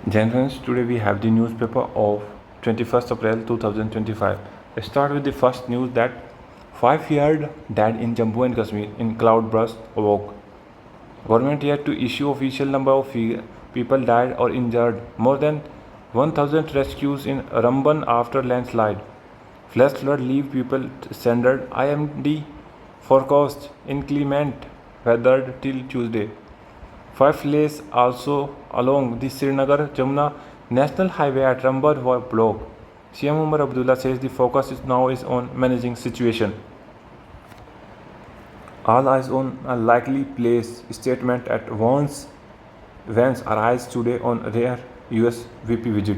Gentlemen, today we have the newspaper of 21st April 2025. Let's start with the first news that 5-year-old died in Jammu and Kashmir in cloudburst awoke. Government yet to issue official number of people died or injured. More than 1,000 rescues in Ramban after landslide. Flash flood leave people stranded. IMD forecast inclement weather till Tuesday. 5 lanes also along the Srinagar Jamuna National Highway at Ramban were blocked. CM Umar Abdullah says the focus is on managing situation. All eyes on a likely place statement at Vance arrives today on rare US VP visit.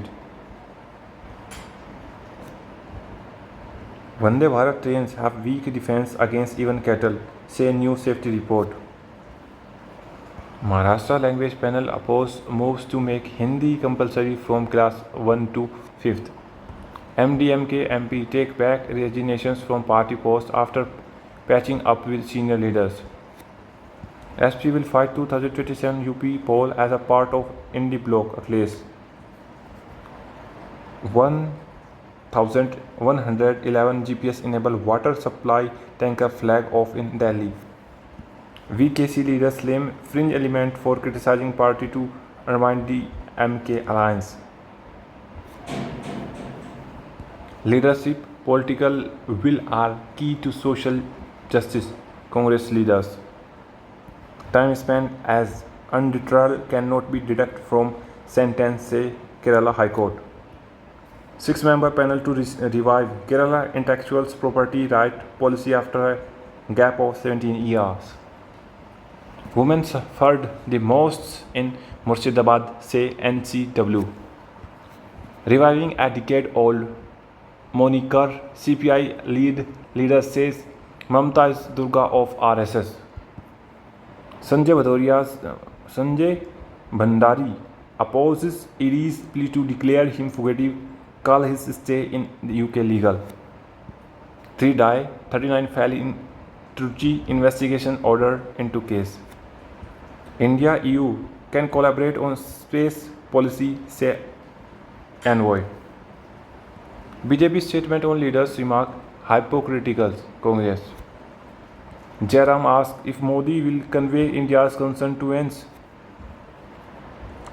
Vande Bharat trains have weak defense against even cattle, say new safety report. Maharashtra language panel moves to make Hindi compulsory from class 1 to 5th. MDMK MP take back resignations from party post after patching up with senior leaders. SP will fight 2027 UP poll as a part of Indie bloc race. 1,111 GPS enabled water supply tanker flag off in Delhi. VKC leader slim fringe element for criticizing party to undermine the MK alliance. Leadership, political will are key to social justice, Congress leaders. Time spent as undeterred cannot be deducted from sentence, say Kerala High Court. 6-member panel to revive Kerala intellectuals property right policy after a gap of 17 years. Women suffered the most in Murshidabad, say NCW. Reviving a decade-old moniker, CPI leader says Mamta is Durga of RSS. Sanjay Bhandari opposes ED's plea to declare him fugitive, call his stay in the UK legal. 3 die, 39 fell in Turkey investigation order into case. India EU can collaborate on space policy, say envoy. BJP statement on leaders remark hypocritical Congress. Jairam asked if Modi will convey India's concern to ends.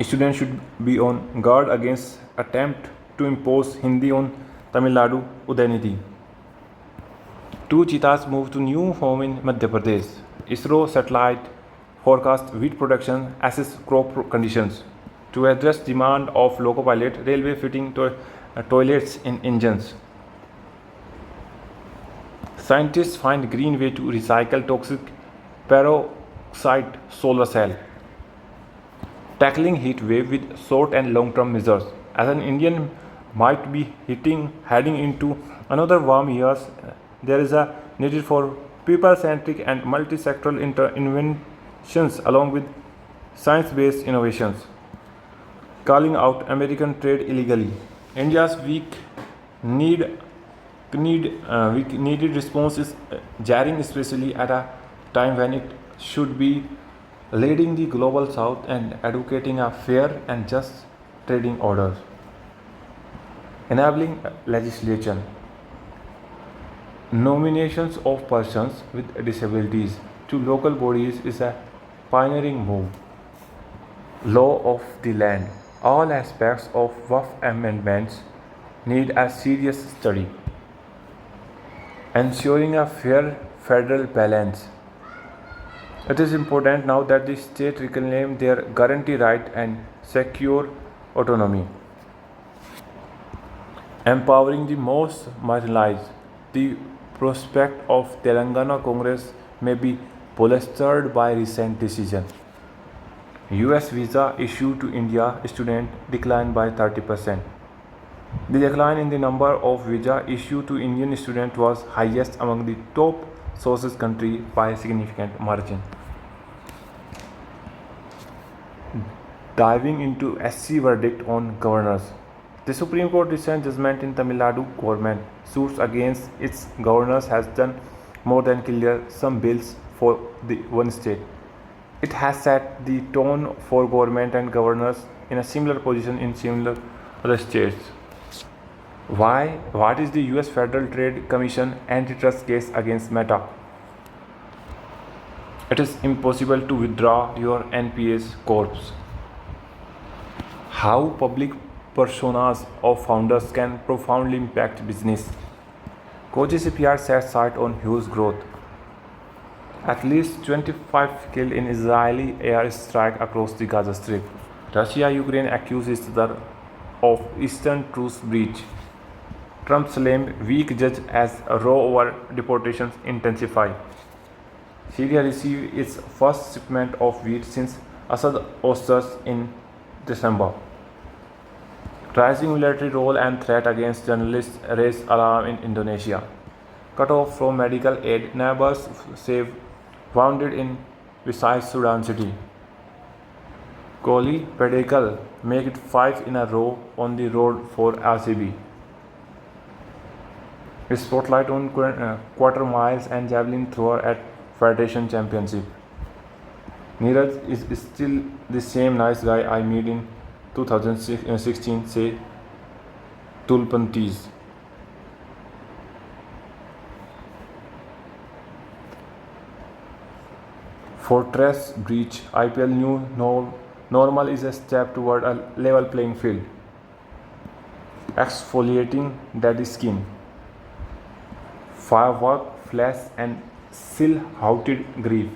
Students should be on guard against attempt to impose Hindi on Tamil Nadu, Udaynidhi. 2 cheetahs move to new home in Madhya Pradesh. ISRO satellite forecast wheat production, assess crop conditions. To address demand of loco pilot, railway fitting toilets in engines. Scientists find green way to recycle toxic peroxide solar cell. Tackling heat wave with short and long-term measures. As an Indian might be heading into another warm years, there is a need for people-centric and multi-sectoral inventions along with science-based innovations. Calling out American trade illegally. India's needed response is jarring, especially at a time when it should be leading the global south and advocating a fair and just trading order. Enabling legislation. Nominations of persons with disabilities to local bodies is a pioneering move. Law of the land. All aspects of WAF amendments need a serious study. Ensuring a fair federal balance. It is important now that the state reclaim their guarantee right and secure autonomy. Empowering the most marginalized. The prospect of Telangana Congress may be bolstered by recent decision. US visa issued to India student declined by 30%. The decline in the number of visa issued to Indian students was highest among the top sources country by a significant margin. Diving into SC verdict on governors. The Supreme Court recent judgment in Tamil Nadu government suits against its governors has done more than clear some bills for the one state. It has set the tone for government and governors in a similar position in similar other states. Why? What is the US Federal Trade Commission antitrust case against Meta? It is impossible to withdraw your NPS corps. How public personas of founders can profoundly impact business. Koji CPR set sight on huge growth. At least 25 killed in Israeli airstrike across the Gaza Strip. Russia-Ukraine accuses each other of Eastern truce breach. Trump slammed weak judge as row over deportations intensify. Syria received its first shipment of wheat since Assad ousted in December. Rising military role and threat against journalists raise alarm in Indonesia. Cut off from medical aid, neighbors save wounded in beside Sudan city. Kohli, Pedicle make it 5 in a row on the road for RCB. Spotlight on quarter miles and javelin thrower at Federation Championship. Neeraj is still the same nice guy I met in 2016, say Tulpantis. Fortress breach. IPL new normal is a step toward a level playing field. Exfoliating dead skin. Firework, flash, and still houted grief.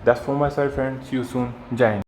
That's for my side, friends. See you soon. Jai Hind.